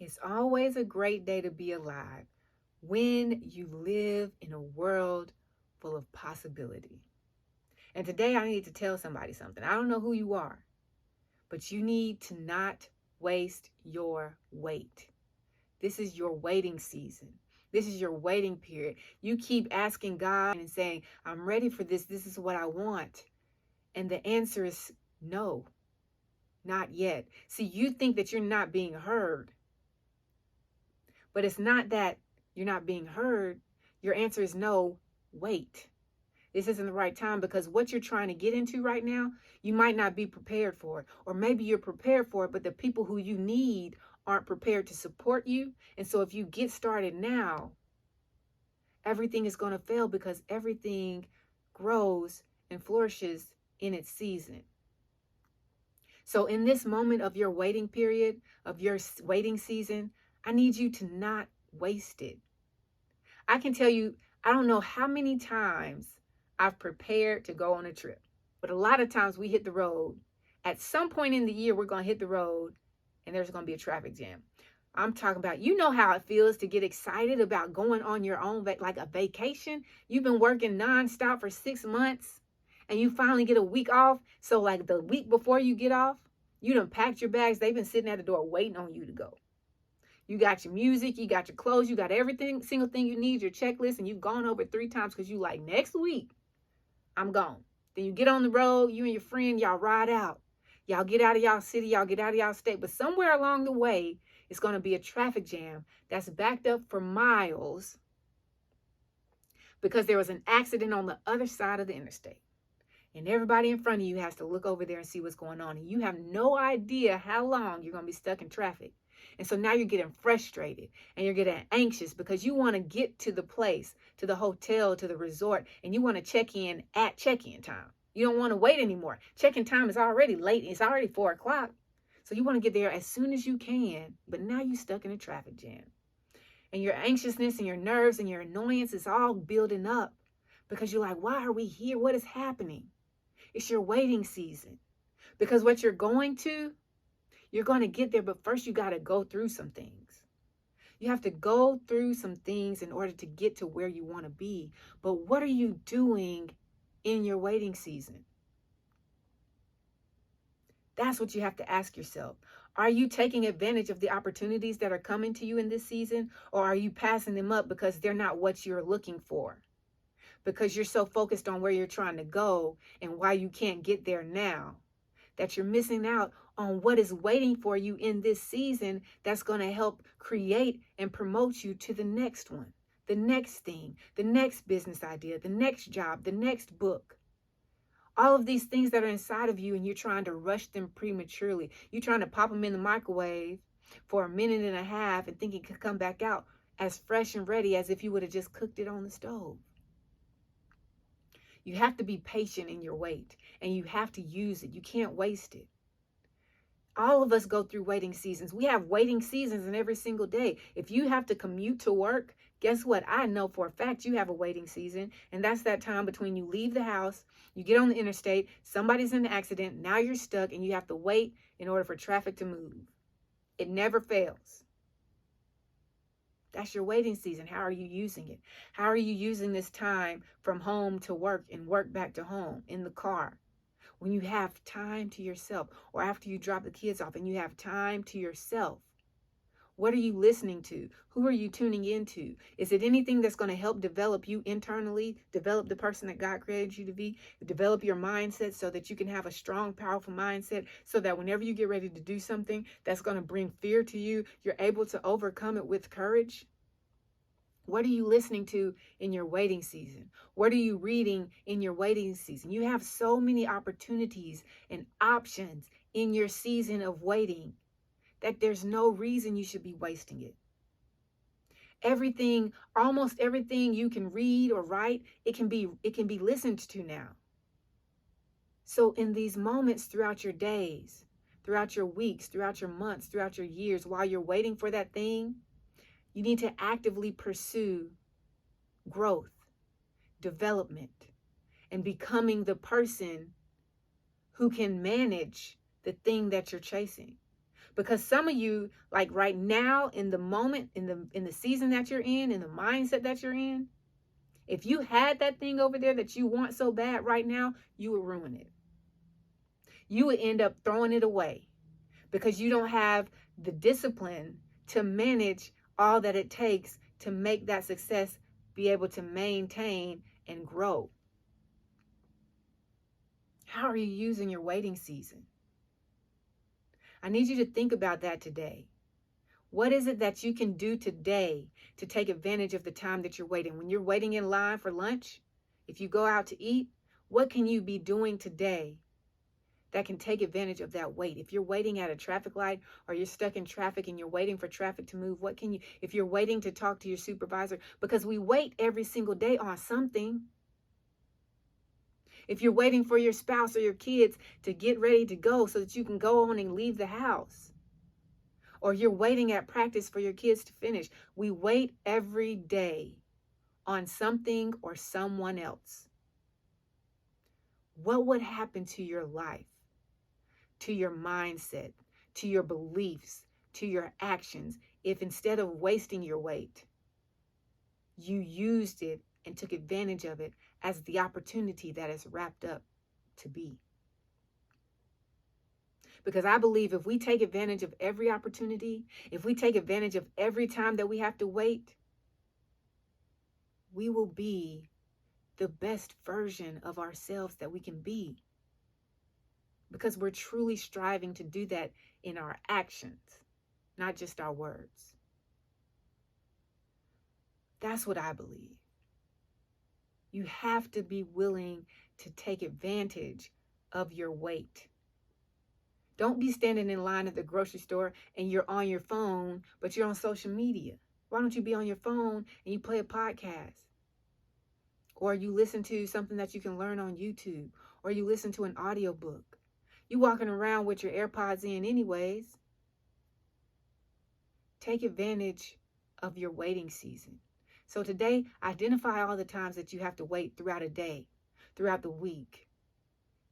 It's always a great day to be alive when you live in a world full of possibility. And today I need to tell somebody something. I don't know who you are, but you need to not waste your wait. This is your waiting season. This is your waiting period. You keep asking God and saying, I'm ready for this. This is what I want. And the answer is no, not yet. See, you think that you're not being heard, but it's not that you're not being heard. Your answer is no, wait. This isn't the right time, because what you're trying to get into right now, you might not be prepared for it. Or maybe you're prepared for it, but the people who you need aren't prepared to support you. And so if you get started now, everything is going to fail, because everything grows and flourishes in its season. So in this moment of your waiting period, of your waiting season, I need you to not waste it. I can tell you, I don't know how many times I've prepared to go on a trip, but a lot of times we hit the road. At some point in the year, we're going to hit the road and there's going to be a traffic jam. I'm talking about, you know how it feels to get excited about going on your own, like a vacation. You've been working nonstop for 6 months and you finally get a week off. So like the week before you get off, you done packed your bags. They've been sitting at the door waiting on you to go. You got your music, you got your clothes, you got everything, single thing you need, your checklist, and you've gone over it 3 times because you like, next week, I'm gone. Then you get on the road, you and your friend, y'all ride out. Y'all get out of y'all city, y'all get out of y'all state. But somewhere along the way, it's going to be a traffic jam that's backed up for miles because there was an accident on the other side of the interstate. And everybody in front of you has to look over there and see what's going on. And you have no idea how long you're going to be stuck in traffic. And so now you're getting frustrated and you're getting anxious because you want to get to the place, to the hotel, to the resort, and you want to check in at check-in time. You don't want to wait anymore. Check-in time is already late. It's already 4 o'clock. So you want to get there as soon as you can, but now you're stuck in a traffic jam. And your anxiousness and your nerves and your annoyance is all building up because you're like, why are we here? What is happening? It's your waiting season. Because what you're going to get there, but first you got to go through some things. You have to go through some things in order to get to where you want to be. But what are you doing in your waiting season? That's what you have to ask yourself. Are you taking advantage of the opportunities that are coming to you in this season, or are you passing them up because they're not what you're looking for? Because you're so focused on where you're trying to go and why you can't get there now, that you're missing out on what is waiting for you in this season that's going to help create and promote you to the next one, the next thing, the next business idea, the next job, the next book. All of these things that are inside of you, and you're trying to rush them prematurely. You're trying to pop them in the microwave for 1.5 minutes and think it could come back out as fresh and ready as if you would have just cooked it on the stove. You have to be patient in your wait, and you have to use it. You can't waste it. All of us go through waiting seasons. We have waiting seasons in every single day. If you have to commute to work, guess what? I know for a fact you have a waiting season, and that's that time between you leave the house, you get on the interstate, somebody's in an accident, now you're stuck, and you have to wait in order for traffic to move. It never fails. That's your waiting season. How are you using it? How are you using this time from home to work and work back to home in the car? When you have time to yourself, or after you drop the kids off and you have time to yourself, what are you listening to? Who are you tuning into? Is it anything that's going to help develop you internally, develop the person that God created you to be, develop your mindset so that you can have a strong, powerful mindset so that whenever you get ready to do something that's going to bring fear to you, you're able to overcome it with courage? What are you listening to in your waiting season? What are you reading in your waiting season? You have so many opportunities and options in your season of waiting that there's no reason you should be wasting it. Everything, almost everything you can read or write, it can be listened to now. So in these moments throughout your days, throughout your weeks, throughout your months, throughout your years, while you're waiting for that thing, you need to actively pursue growth, development, and becoming the person who can manage the thing that you're chasing. Because some of you, like right now, in the moment, in the season that you're in the mindset that you're in, if you had that thing over there that you want so bad right now, you would ruin it. You would end up throwing it away because you don't have the discipline to manage all that it takes to make that success be able to maintain and grow. How are you using your waiting season? I need you to think about that today. What is it that you can do today to take advantage of the time that you're waiting? When you're waiting in line for lunch, if you go out to eat, what can you be doing today that can take advantage of that wait? If you're waiting at a traffic light or you're stuck in traffic and you're waiting for traffic to move, what can you, if you're waiting to talk to your supervisor, because we wait every single day on something. If you're waiting for your spouse or your kids to get ready to go so that you can go on and leave the house, or you're waiting at practice for your kids to finish, we wait every day on something or someone else. What would happen to your life, to your mindset, to your beliefs, to your actions, if instead of wasting your wait, you used it and took advantage of it as the opportunity that is wrapped up to be? Because I believe if we take advantage of every opportunity, if we take advantage of every time that we have to wait, we will be the best version of ourselves that we can be. Because we're truly striving to do that in our actions, not just our words. That's what I believe. You have to be willing to take advantage of your wait. Don't be standing in line at the grocery store and you're on your phone, but you're on social media. Why don't you be on your phone and you play a podcast? Or you listen to something that you can learn on YouTube, or you listen to an audiobook. You're walking around with your AirPods in anyways. Take advantage of your waiting season. So today, identify all the times that you have to wait throughout a day, throughout the week.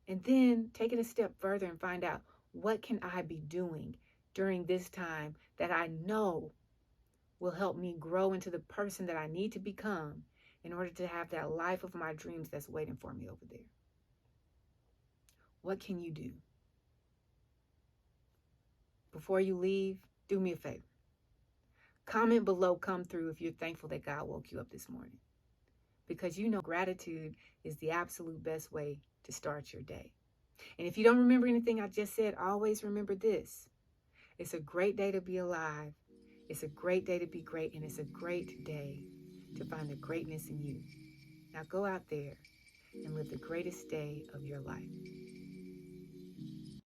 And then take it a step further and find out, what can I be doing during this time that I know will help me grow into the person that I need to become in order to have that life of my dreams that's waiting for me over there? What can you do? Before you leave, do me a favor. Comment below, come through if you're thankful that God woke you up this morning. Because you know gratitude is the absolute best way to start your day. And if you don't remember anything I just said, always remember this. It's a great day to be alive. It's a great day to be great. And it's a great day to find the greatness in you. Now go out there and live the greatest day of your life.